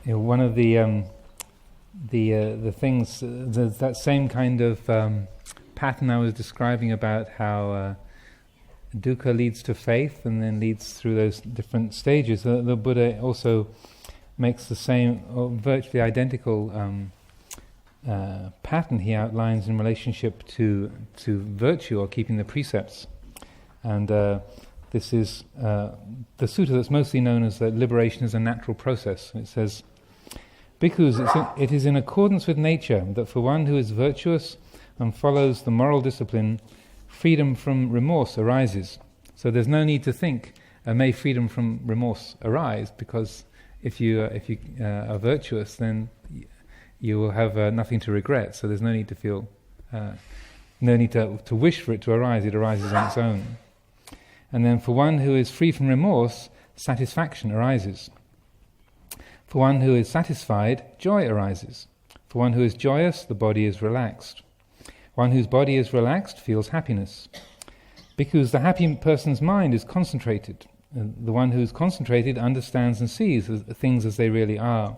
one of the things, that same kind of pattern I was describing about how dukkha leads to faith and then leads through those different stages. The Buddha also makes the same, or virtually identical pattern he outlines in relationship to virtue or keeping the precepts. And this is the sutta that's mostly known as liberation is a natural process. It says, Bhikkhus, it is in accordance with nature that for one who is virtuous and follows the moral discipline, freedom from remorse arises. So there's no need to think, may freedom from remorse arise, because if you are virtuous, then you will have nothing to regret. So there's no need to feel, no need to wish for it to arise. It arises on its own. And then for one who is free from remorse, satisfaction arises. For one who is satisfied, joy arises. For one who is joyous, the body is relaxed. One whose body is relaxed feels happiness. Because the happy person's mind is concentrated. The one who is concentrated understands and sees things as they really are.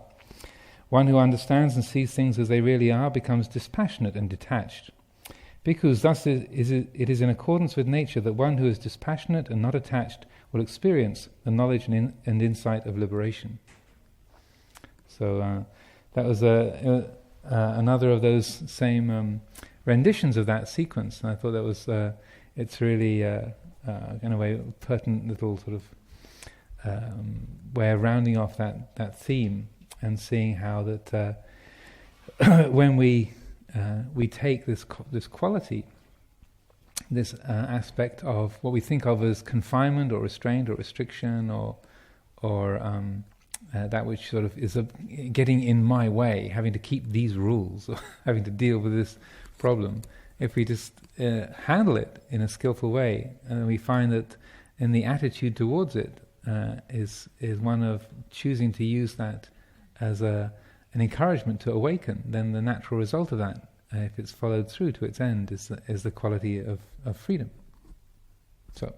One who understands and sees things as they really are becomes dispassionate and detached. Because thus it is in accordance with nature that one who is dispassionate and not attached will experience the knowledge and insight of liberation. So that was another of those same renditions of that sequence, and I thought that was it's really in a way pertinent little sort of way of rounding off that theme and seeing how that when we take this quality, this aspect of what we think of as confinement or restraint or restriction or that which sort of is getting in my way, having to keep these rules, or having to deal with this problem. If we just handle it in a skillful way, and we find that in the attitude towards it is one of choosing to use that as an encouragement to awaken, then the natural result of that, if it's followed through to its end, is the quality of freedom. So,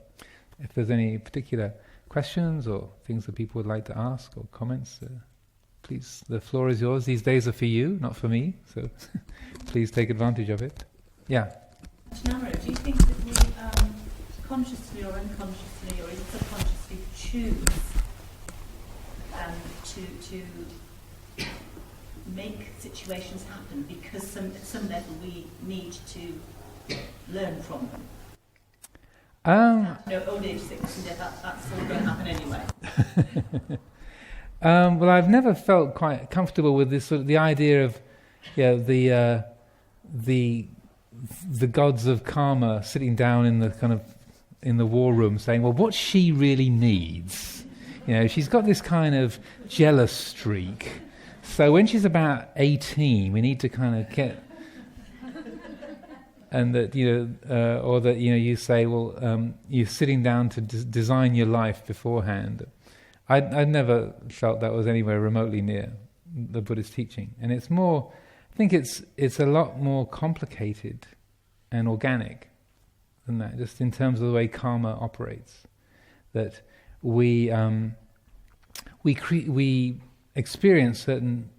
if there's any particular questions or things that people would like to ask or comments, please, the floor is yours. These days are for you, not for me, so please take advantage of it. Yeah? Amaro, do you think that we consciously or unconsciously or even subconsciously choose to make situations happen because at some level we need to learn from them? Old age, sickness and death, that's all going to happen anyway. Well, I've never felt quite comfortable with this sort of the idea of the gods of karma sitting down in the war room saying, well, what she really needs, she's got this kind of jealous streak. So when she's about 18, we need to kind of get, and that or that you say, well, you're sitting down to design your life beforehand. I never felt that was anywhere remotely near the Buddhist teaching, and it's more. I think it's a lot more complicated and organic than that, just in terms of the way karma operates. That we experience certain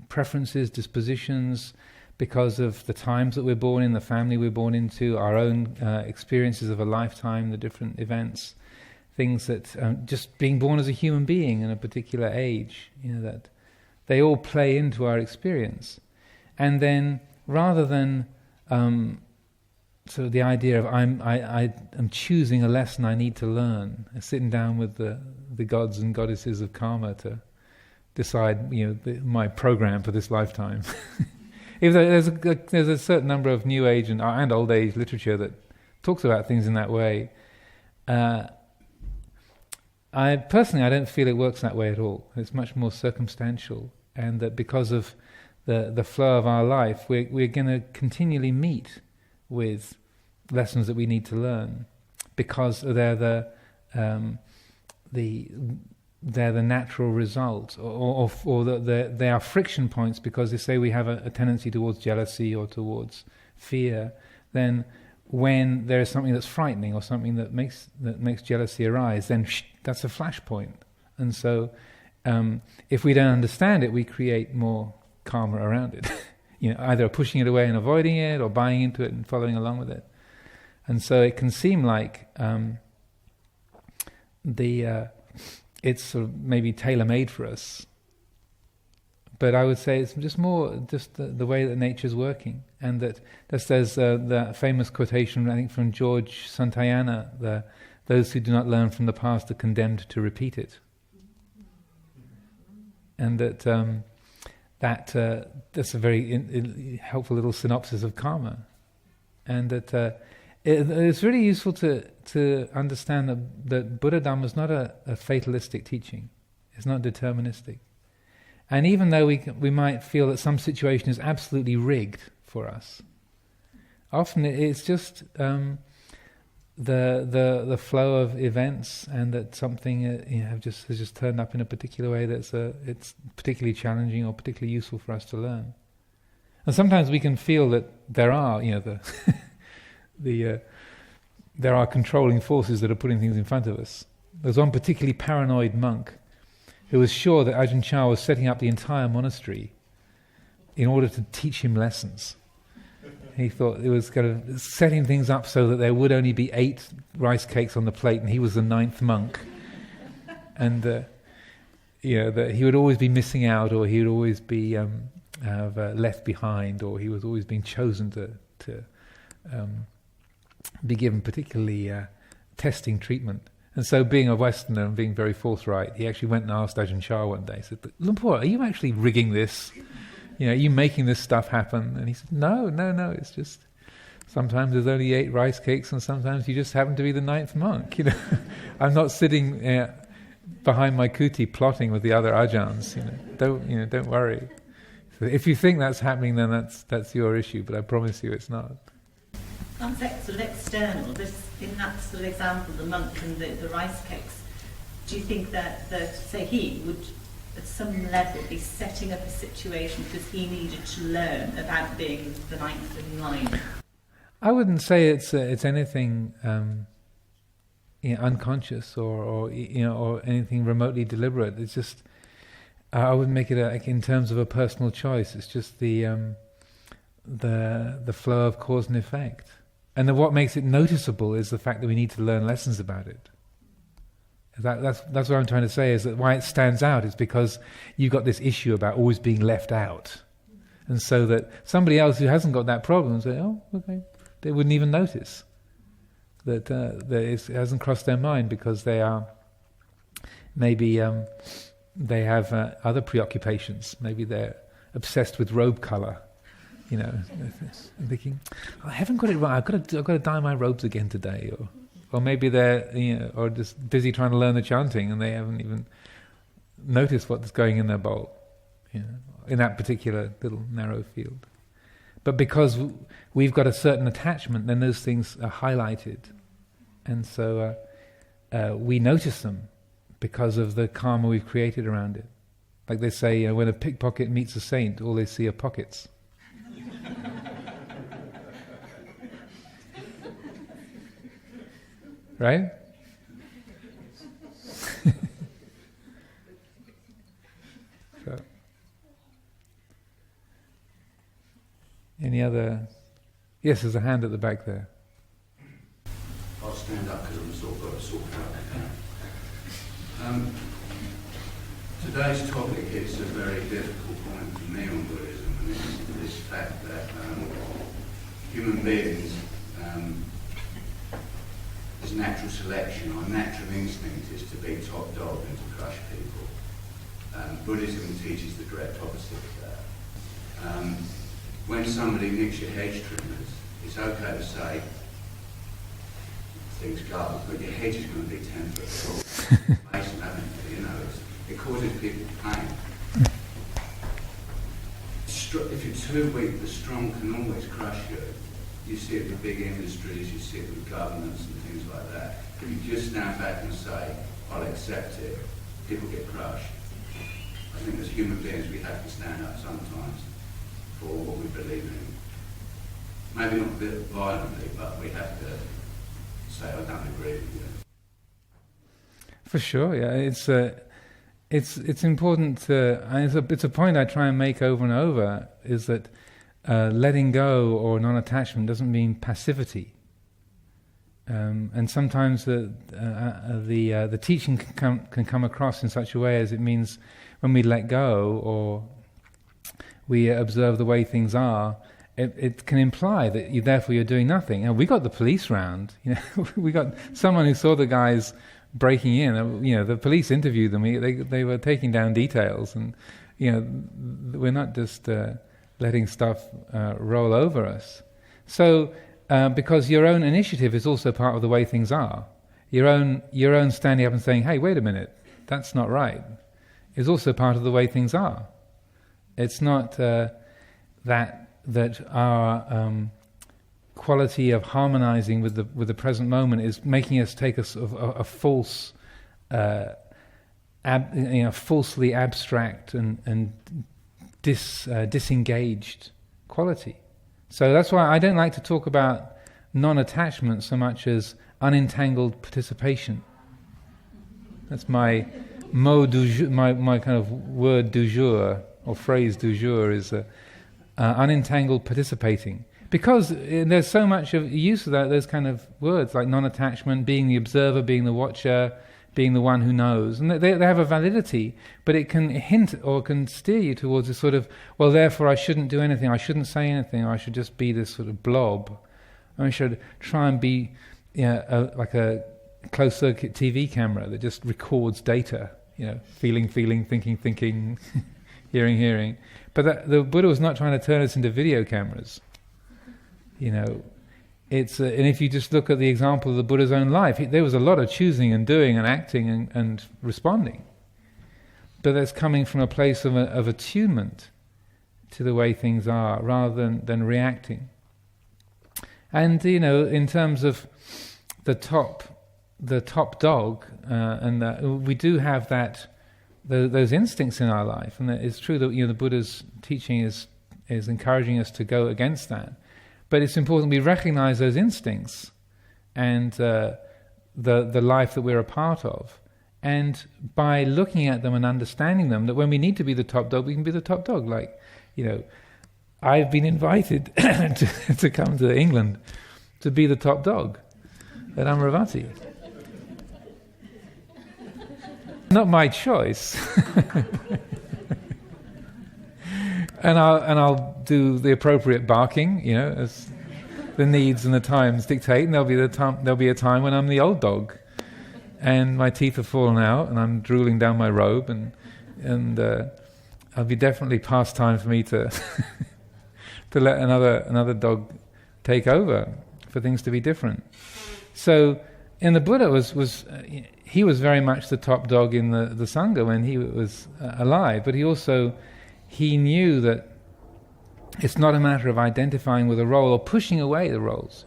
preferences, dispositions, because of the times that we're born in, the family we're born into, our own experiences of a lifetime, the different events, things that just being born as a human being in a particular age, that they all play into our experience. And then, rather than sort of the idea of I'm choosing a lesson I need to learn, sitting down with the gods and goddesses of karma to decide my program for this lifetime. There's a certain number of New Age and Old Age literature that talks about things in that way. I personally don't feel it works that way at all. It's much more circumstantial, and that because of the flow of our life, we're going to continually meet with lessons that we need to learn, because they're the natural result, or they are friction points, because they say we have a tendency towards jealousy or towards fear. Then, when there is something that's frightening or something that makes jealousy arise, then that's a flashpoint. And so, if we don't understand it, we create more karma around it. Either pushing it away and avoiding it, or buying into it and following along with it. And so it can seem like it's sort of maybe tailor-made for us. But I would say it's just more just the way that nature's working. And that just as the famous quotation, I think, from George Santayana, those who do not learn from the past are condemned to repeat it. And that's a very helpful little synopsis of karma. And that it's really useful to understand that Buddha Dhamma is not a fatalistic teaching. It's not deterministic. And even though we might feel that some situation is absolutely rigged for us, often it's just the flow of events, and that something has just turned up in a particular way it's particularly challenging or particularly useful for us to learn. And sometimes we can feel that there are there are controlling forces that are putting things in front of us. There's one particularly paranoid monk who was sure that Ajahn Chah was setting up the entire monastery in order to teach him lessons. He thought it was kind of setting things up so that there would only be 8 rice cakes on the plate, and he was the 9th monk, and that he would always be missing out, or he would always be left behind, or he was always being chosen to be given particularly testing treatment. And so, being a Westerner and being very forthright, he actually went and asked Ajahn Chah one day. He said, "Lumpur, are you actually rigging this? Are you making this stuff happen?" And he said, No, it's just sometimes there's only 8 rice cakes, and sometimes you just happen to be the 9th monk. I'm not sitting behind my kuti plotting with the other Ajahns. Don't worry. So if you think that's happening, then that's your issue. But I promise you, it's not. That's sort of external. In that sort of example, the monk and the rice cakes. Do you think that say he would, at some level, be setting up a situation because he needed to learn about being the 9th in line? I wouldn't say it's anything unconscious or anything remotely deliberate. It's just I wouldn't make it in terms of a personal choice. It's just the flow of cause and effect, and then what makes it noticeable is the fact that we need to learn lessons about it. That's what I'm trying to say, is that why it stands out is because you've got this issue about always being left out. And so that somebody else who hasn't got that problem say, oh, okay, they wouldn't even notice that it hasn't crossed their mind, because they are maybe they have other preoccupations. Maybe they're obsessed with robe colour, thinking, I haven't got it right, I've got to dye my robes again today, or maybe they're or just busy trying to learn the chanting and they haven't even noticed what's going in their bowl, in that particular little narrow field. But because we've got a certain attachment, then those things are highlighted, and so we notice them because of the karma we've created around it. Like they say, when a pickpocket meets a saint, all they see are pockets. Right? So, any other? Yes, there's a hand at the back there. I'll stand up because I'm sort of out. Today's topic is a very difficult point for me on Buddhism, and it's this fact that human beings, is natural selection. Our natural instinct is to be top dog and to crush people. Buddhism teaches the direct opposite of that. When somebody nicks your hedge trimmers, it's okay to say things go, but your hedge is going to be 10 foot tall. It causes people pain. If you're too weak, the strong can always crush you. You see it with big industries, you see it with governments and things like that. If you just stand back and say, I'll accept it, people get crushed. I think as human beings we have to stand up sometimes for what we believe in. Maybe not a bit violently, but we have to say, I don't agree with you. For sure, yeah. it's important to, and it's a point I try and make over and over, is that letting go or non-attachment doesn't mean passivity. And sometimes the teaching can come across in such a way as it means when we let go or we observe the way things are, it can imply that therefore you're doing nothing. And we got the police round. We got someone who saw the guys breaking in. The police interviewed them. They were taking down details, and we're not just letting stuff roll over us. So. Because your own initiative is also part of the way things are. Your own standing up and saying, "Hey, wait a minute, that's not right," is also part of the way things are. It's not that our quality of harmonizing with the present moment is making us take a false, falsely abstract and disengaged quality. So that's why I don't like to talk about non-attachment so much as unentangled participation. That's my mot du jour, my kind of word du jour, or phrase du jour, is unentangled participating. Because there's so much of use of those kind of words, like non-attachment, being the observer, being the watcher, being the one who knows. And they have a validity, but it can hint or can steer you towards a sort of, well, therefore I shouldn't do anything, I shouldn't say anything, or I should just be this sort of blob. I should try and be like a closed-circuit TV camera that just records data, feeling, thinking, hearing. But the Buddha was not trying to turn us into video cameras. It's and if you just look at the example of the Buddha's own life, there was a lot of choosing and doing and acting and responding. But that's coming from a place of attunement to the way things are, rather than reacting. And in terms of the top dog, we do have those instincts in our life, and it's true that the Buddha's teaching is encouraging us to go against that. But it's important we recognize those instincts and the life that we're a part of. And by looking at them and understanding them, that when we need to be the top dog, we can be the top dog. Like, I've been invited to come to England to be the top dog at Amaravati. Not my choice. And I'll do the appropriate barking, as the needs and the times dictate. And there'll be a time when I'm the old dog, and my teeth have fallen out, and I'm drooling down my robe, and it'll be definitely past time for me to to let another dog take over, for things to be different. So, and the Buddha was very much the top dog in the Sangha when he was alive, but he knew that it's not a matter of identifying with a role or pushing away the roles,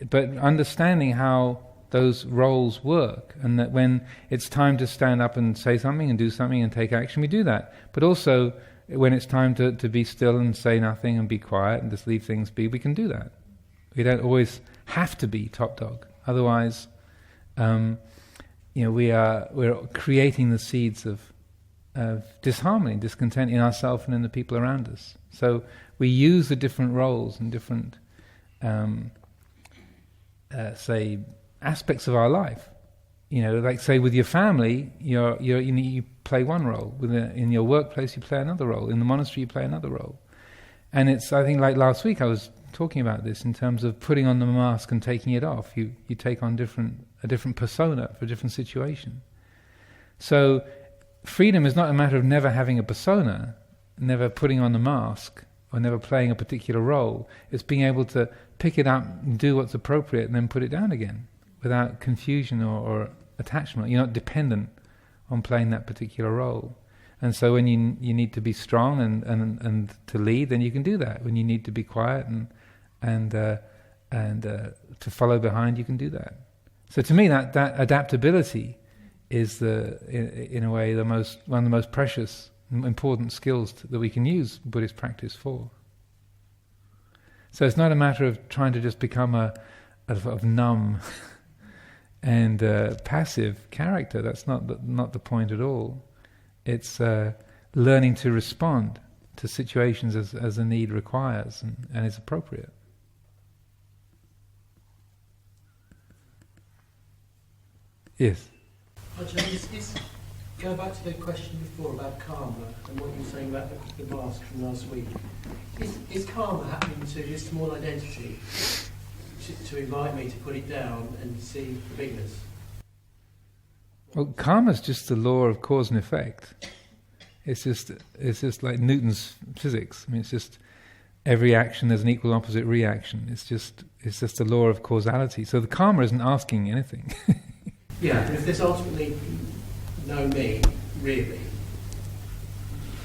but understanding how those roles work, and that when it's time to stand up and say something and do something and take action, we do that. But also, when it's time to be still and say nothing and be quiet and just leave things be, we can do that. We don't always have to be top dog. Otherwise, we're creating the seeds of disharmony, discontent in ourselves and in the people around us. So we use the different roles and different, say, aspects of our life. Like say with your family, you play one role. In your workplace, you play another role. In the monastery, you play another role. And it's, I think, like last week, I was talking about this in terms of putting on the mask and taking it off. You take on a different persona for a different situation. So freedom is not a matter of never having a persona, never putting on the mask, or never playing a particular role. It's being able to pick it up and do what's appropriate and then put it down again without confusion or attachment. You're not dependent on playing that particular role. And so when you need to be strong and to lead, then you can do that. When you need to be quiet and to follow behind, you can do that. So to me, that adaptability is in a way one of the most precious, important skills that we can use Buddhist practice for. So it's not a matter of trying to just become a numb and passive character. That's not the point at all. It's learning to respond to situations as the need requires and is appropriate. Yes? Ajahn, go back to the question before about karma and what you were saying about the mask from last week. Is karma happening to this small identity to invite me to put it down and see the bigness? Well, karma is just the law of cause and effect. It's just like Newton's physics. I mean, it's just every action there's an equal and opposite reaction. It's just the law of causality. So the karma isn't asking anything. Yeah, but if there's ultimately no me, really,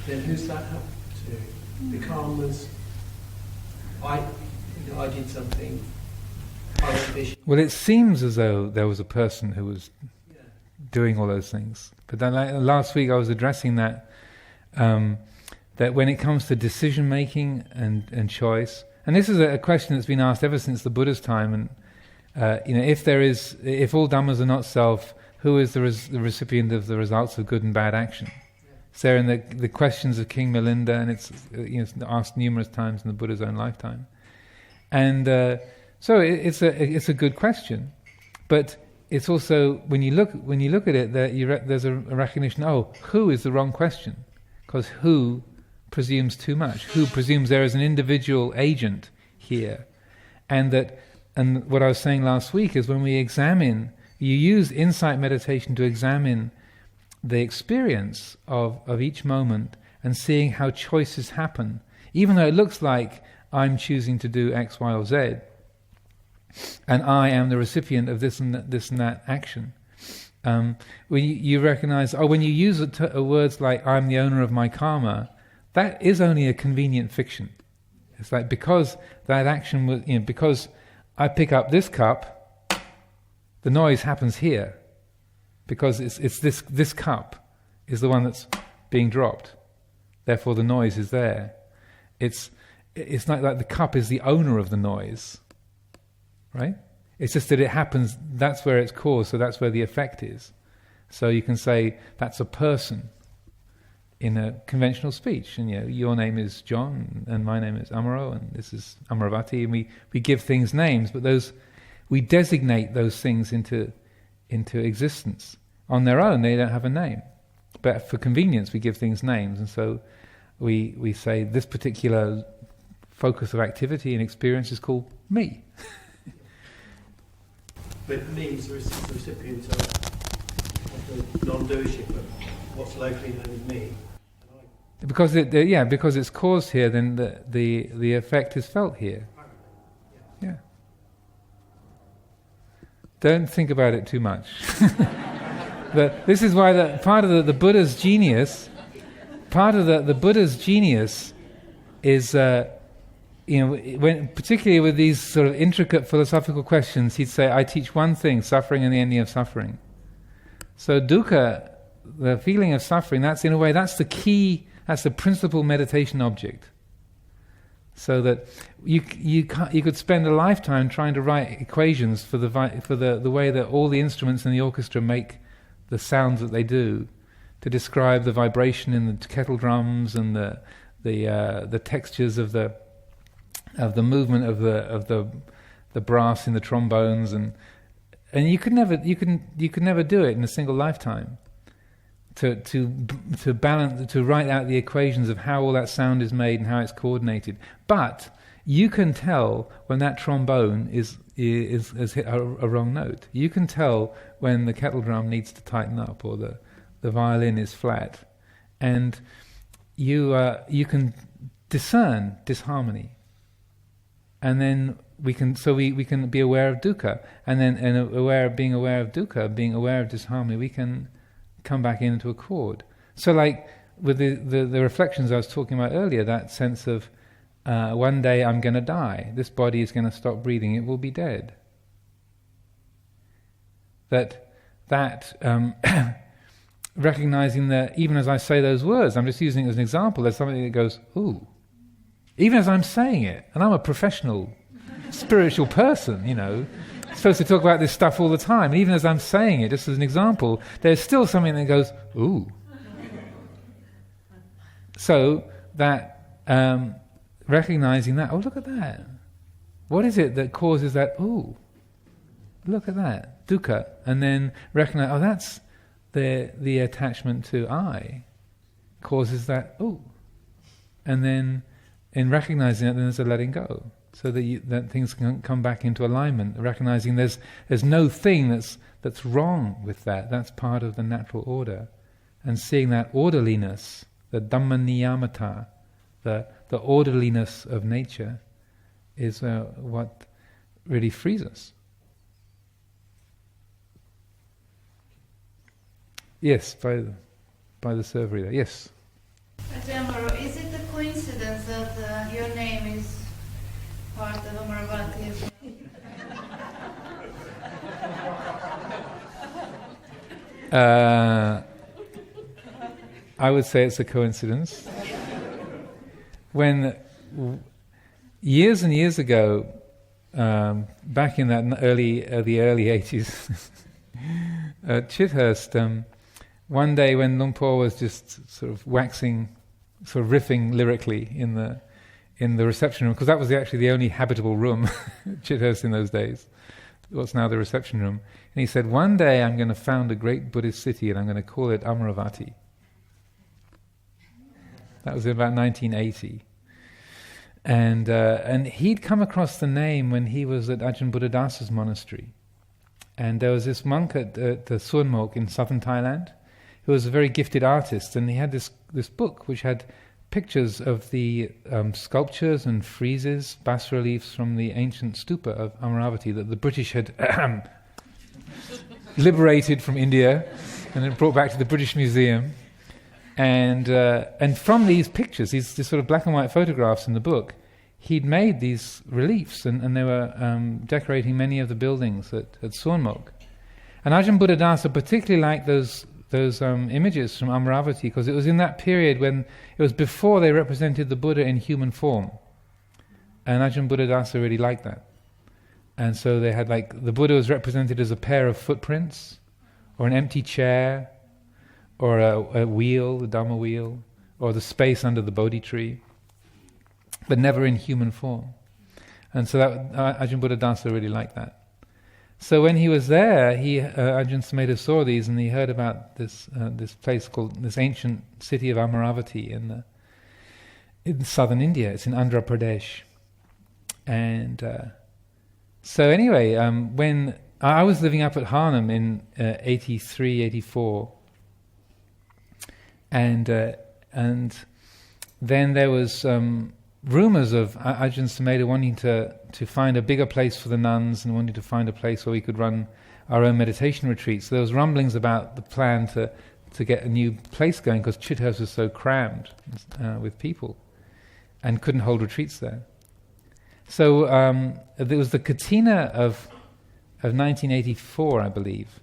then who's that happened to? The karma's, I did something, I was vicious. Well, it seems as though there was a person who was doing all those things. But then last week I was addressing that when it comes to decision making and choice, and this is a question that's been asked ever since the Buddha's time, and if all dhammas are not self, who is the recipient of the results of good and bad action? It's there in the questions of King Milinda, and it's asked numerous times in the Buddha's own lifetime. And so it's a good question, but it's also when you look at it, there's a recognition. Oh, who is the wrong question? Because who presumes too much. Who presumes there is an individual agent here, and what I was saying last week is when we examine, you use insight meditation to examine the experience of each moment and seeing how choices happen, even though it looks like I'm choosing to do X, Y, or Z, and I am the recipient of this and that action. When you recognize, when you use words like "I'm the owner of my karma," that is only a convenient fiction. It's like because that action was, because I pick up this cup, the noise happens here, because it's this cup is the one that's being dropped. Therefore, the noise is there. It's not like the cup is the owner of the noise, right? It's just that it happens. That's where it's caused. So that's where the effect is. So you can say that's a person in a conventional speech, and your name is John, and my name is Amaro, and this is Amaravati, and we give things names, but we designate those things into existence. On their own, they don't have a name, but for convenience, we give things names, and so we say this particular focus of activity and experience is called me. But me is the recipient of the non-doership of what's locally known as me. Because it's caused here, then the effect is felt here. Yeah. Don't think about it too much. This is why part of the Buddha's genius. Part of the Buddha's genius is, when particularly with these sort of intricate philosophical questions, he'd say, "I teach one thing: suffering and the ending of suffering." So dukkha, the feeling of suffering, that's in a way that's the key. That's the principal meditation object. So that you could spend a lifetime trying to write equations for the way that all the instruments in the orchestra make the sounds that they do, to describe the vibration in the kettle drums and the textures of the movement of the brass in the trombones, and you could never do it in a single lifetime. To balance, to write out the equations of how all that sound is made and how it's coordinated. But you can tell when that trombone has hit a wrong note. You can tell when the kettle drum needs to tighten up or the violin is flat, and you can discern disharmony. And then we can be aware of dukkha, and then being aware of dukkha, being aware of disharmony, we can come back into accord. So like with the reflections I was talking about earlier, that sense of one day I'm going to die, this body is going to stop breathing, it will be dead. That recognizing that even as I say those words, I'm just using it as an example, there's something that goes, ooh, even as I'm saying it, and I'm a professional spiritual person, supposed to talk about this stuff all the time. And even as I'm saying it, just as an example, there's still something that goes, ooh. So that recognizing that, oh, look at that. What is it that causes that, ooh, look at that, dukkha. And then recognize, oh, that's the attachment to I causes that, ooh. And then in recognizing it, then there's a letting go. So that things can come back into alignment, recognizing there's no thing that's wrong with that. That's part of the natural order. And seeing that orderliness, the Dhamma niyamata, the orderliness of nature, is what really frees us. Yes, by the server there. Yes. Amaro, is it a coincidence that your name is part of Amaravati? I would say it's a coincidence. When years and years ago, back in that the early 80s, at Chithurst, one day when Luang Por was just sort of riffing lyrically in the reception room, because that was actually the only habitable room at Chithurst in those days, what's now the reception room. And he said, one day I'm going to found a great Buddhist city and I'm going to call it Amaravati. That was about 1980. And he'd come across the name when he was at Ajahn Buddhadasa's monastery. And there was this monk at the Suanmok in southern Thailand who was a very gifted artist, and he had this book which had pictures of the sculptures and friezes, bas-reliefs from the ancient stupa of Amaravati that the British had liberated from India and then brought back to the British Museum. And from these pictures, these sort of black and white photographs in the book, he'd made these reliefs, and they were decorating many of the buildings at Suanmok. And Ajahn Buddhadasa particularly liked those images from Amaravati, because it was in that period when it was before they represented the Buddha in human form. And Ajahn Buddhadasa really liked that. And so they had the Buddha was represented as a pair of footprints, or an empty chair, or a wheel, the Dhamma wheel, or the space under the Bodhi tree, but never in human form. And so that Ajahn Buddhadasa really liked that. So when he was there, Ajahn Sumedho saw these, and he heard about this place called, this ancient city of Amaravati in southern India. It's in Andhra Pradesh. And so anyway, when I was living up at Harnham in 83, 84, and then there was rumours of Ajahn Sumedho wanting to find a bigger place for the nuns and wanting to find a place where we could run our own meditation retreats. So there was rumblings about the plan to get a new place going, because Chithurst was so crammed with people and couldn't hold retreats there. So there was the Katina of 1984, I believe.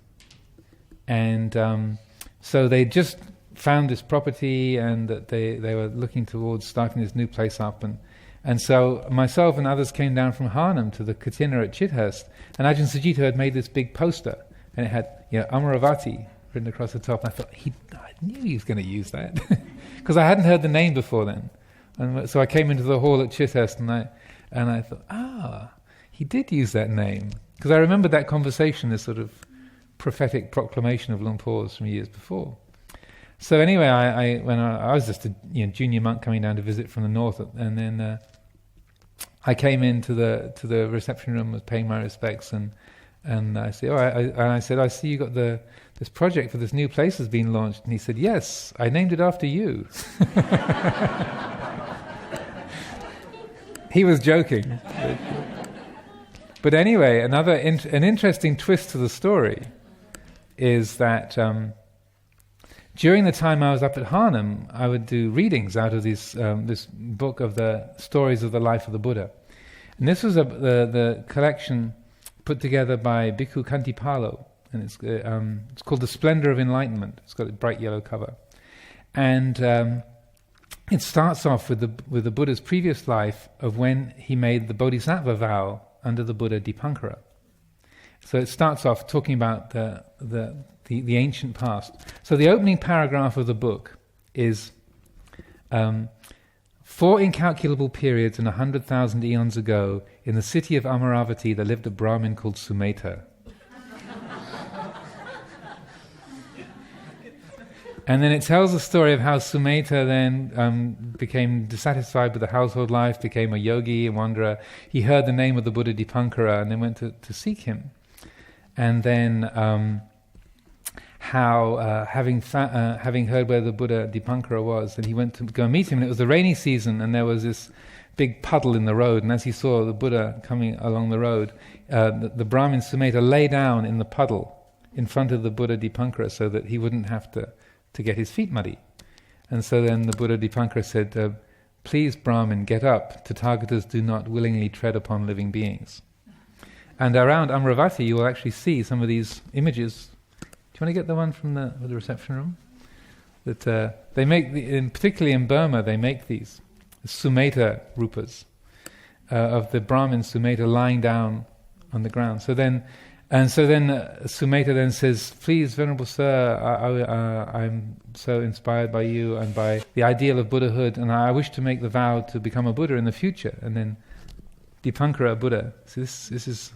And so they just found this property, and that they were looking towards starting this new place up, and so myself and others came down from Harnham to the Katina at Chithurst, and Ajahn Sucitto had made this big poster, and it had Amaravati written across the top, and I thought, I knew he was going to use that, because I hadn't heard the name before then. And so I came into the hall at Chithurst, and I thought, he did use that name, because I remembered that conversation, this sort of prophetic proclamation of Luang Por's from years before. So anyway, when I was just a junior monk coming down to visit from the north, and then I came into the reception room, was paying my respects, and I said, I see you got this project for this new place has been launched, and he said, yes, I named it after you. He was joking, but anyway, an interesting twist to the story is that. During the time I was up at Harnham, I would do readings out of this book of the stories of the life of the Buddha. And this was the collection put together by Bhikkhu Kantipalo, and it's called The Splendor of Enlightenment. It's got a bright yellow cover. And it starts off with the Buddha's previous life of when he made the Bodhisattva vow under the Buddha Dipankara. So it starts off talking about the ancient past. So the opening paragraph of the book is 4 incalculable periods and 100,000 eons ago, in the city of Amaravati there lived a Brahmin called Sumedho. And then it tells the story of how Sumedho then became dissatisfied with the household life, became a yogi, a wanderer. He heard the name of the Buddha Dipankara and then went to seek him. And then having heard where the Buddha Dipankara was, then he went to go meet him, and it was the rainy season, and there was this big puddle in the road, and as he saw the Buddha coming along the road, the Brahmin Sumedho lay down in the puddle in front of the Buddha Dipankara so that he wouldn't have to get his feet muddy. And so then the Buddha Dipankara said, please Brahmin, get up, Tathagatas do not willingly tread upon living beings. And around Amaravati you will actually see some of these images. Do you want to get the one from the reception room? That they make, particularly in Burma, they make these Sumedho rupas of the Brahmin Sumedho lying down on the ground. So then Sumedho then says, please, Venerable Sir, I'm so inspired by you and by the ideal of Buddhahood, and I wish to make the vow to become a Buddha in the future. And then Dipankara Buddha. So this is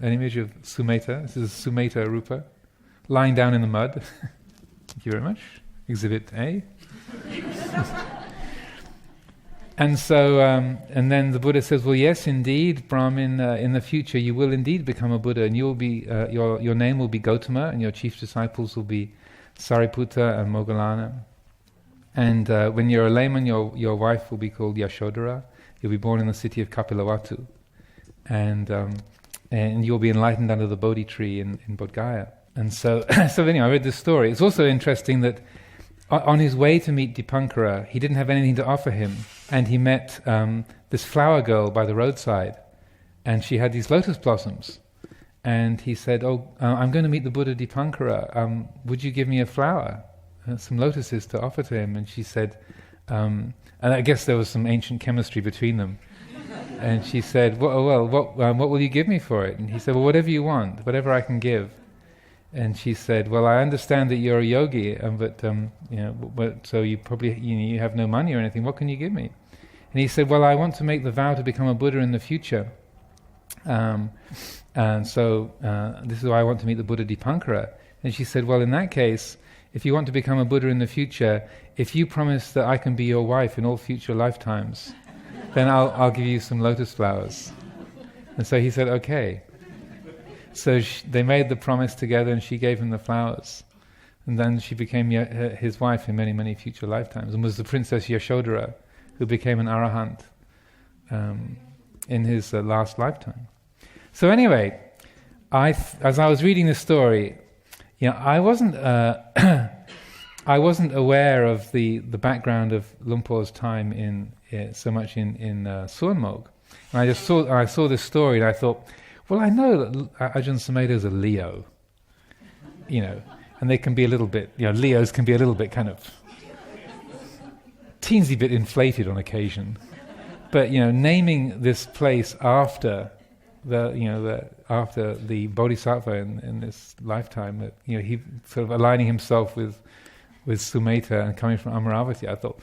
an image of Sumedho. This is Sumedho Rupa, lying down in the mud. Thank you very much. Exhibit A. And so, and then the Buddha says, well, yes, indeed, Brahmin, in the future you will indeed become a Buddha, and you will be, your name will be Gautama, and your chief disciples will be Sariputta and Moggallana. And when you're a layman, your wife will be called Yashodhara. You'll be born in the city of Kapilavatthu. And you'll be enlightened under the Bodhi tree in Bodh Gaya. And so, so anyway, I read this story. It's also interesting that on his way to meet Dipankara, he didn't have anything to offer him, and he met this flower girl by the roadside, and she had these lotus blossoms. And he said, I'm going to meet the Buddha Dipankara. Would you give me a flower, some lotuses to offer to him? And she said, and I guess there was some ancient chemistry between them. And she said, well, what will you give me for it? And he said, well, whatever you want, whatever I can give. And she said, well, I understand that you're a yogi, but so you probably you have no money or anything. What can you give me? And he said, well, I want to make the vow to become a Buddha in the future. And so this is why I want to meet the Buddha Dipankara. And she said, well, in that case, if you want to become a Buddha in the future, if you promise that I can be your wife in all future lifetimes, then I'll give you some lotus flowers. And so he said, okay. So they made the promise together, and she gave him the flowers. And then she became his wife in many, many future lifetimes, and was the Princess Yashodhara, who became an arahant in his last lifetime. So anyway, as I was reading this story, I wasn't aware of the background of Lumpo's time so much in Suanmog. And I saw this story, and I thought, well, I know that Ajahn Sumedho is a Leo, and they can be a little bit, Leos can be a little bit kind of teensy bit inflated on occasion. But, naming this place after the Bodhisattva in this lifetime, he sort of aligning himself with Sumedho and coming from Amaravati, I thought,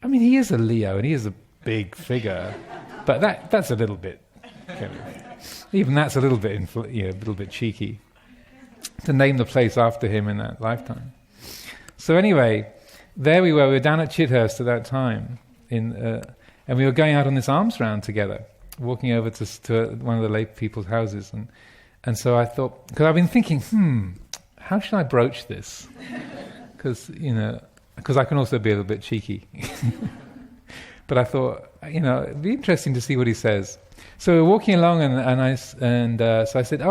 he is a Leo and he is a big figure, but that's a little bit kind of, even that's a little bit a little bit cheeky to name the place after him in that lifetime. So anyway, there we were down at Chithurst at that time, and we were going out on this alms round together, walking over to one of the lay people's houses, and so I thought, because I've been thinking, how should I broach this? Because I can also be a little bbit cheeky. But I thought, it'd be interesting to see what he says. So we were walking along, so I said,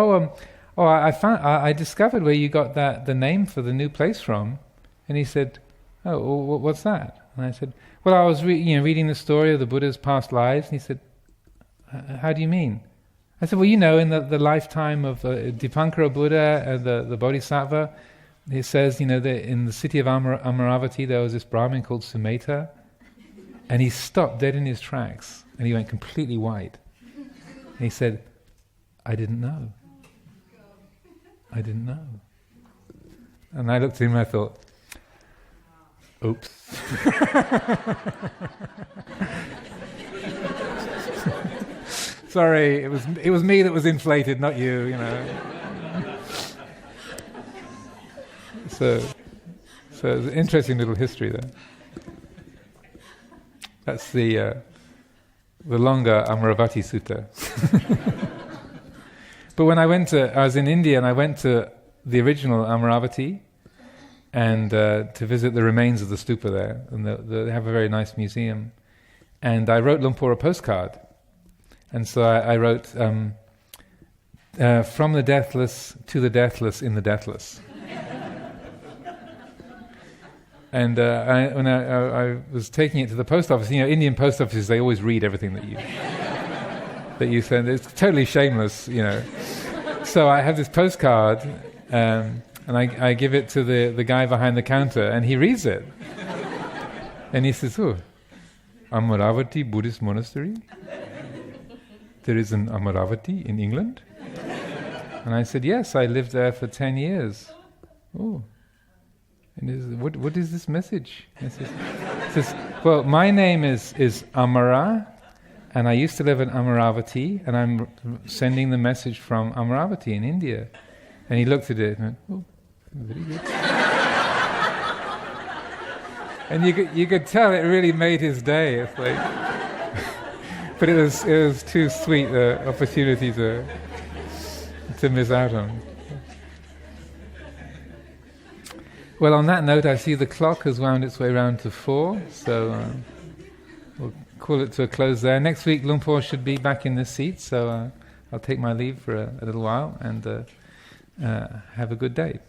I discovered where you got the name for the new place from. And he said, what's that? And I said, well, I was reading the story of the Buddha's past lives. And he said, how do you mean? I said, well, in the lifetime of Dipankara Buddha and the Bodhisattva, it says, that in the city of Amaravati there was this Brahmin called Sumedho, and he stopped dead in his tracks, and he went completely white. And he said, I didn't know. I didn't know. And I looked at him and I thought, oops. Sorry, it was me that was inflated, not you, you know. So it's an interesting little history there. That's the longer Amaravati Sutta. But when I was in India and I went to the original Amaravati and to visit the remains of the stupa there, and they have a very nice museum. And I wrote Lumpur a postcard. And so I wrote, from the deathless to the deathless in the deathless. And when I was taking it to the post office, you know, Indian post offices, they always read everything that you send. It's totally shameless, you know. So I have this postcard, and I give it to the guy behind the counter, and he reads it. And he says, "Oh, Amaravati Buddhist monastery? There is an Amaravati in England?" And I said, "Yes, I lived there for 10 years." "Oh. And what is this message?" It says, "Well, my name is Amara, and I used to live in Amaravati, and I'm sending the message from Amaravati in India." And he looked at it and went, "Oh, very good." And you could tell it really made his day. It's like, but it was too sweet the opportunity to miss out on. Well, on that note, I see the clock has wound its way round to 4, so we'll call it to a close there. Next week, Lumpur should be back in this seat, so I'll take my leave for a little while, and have a good day.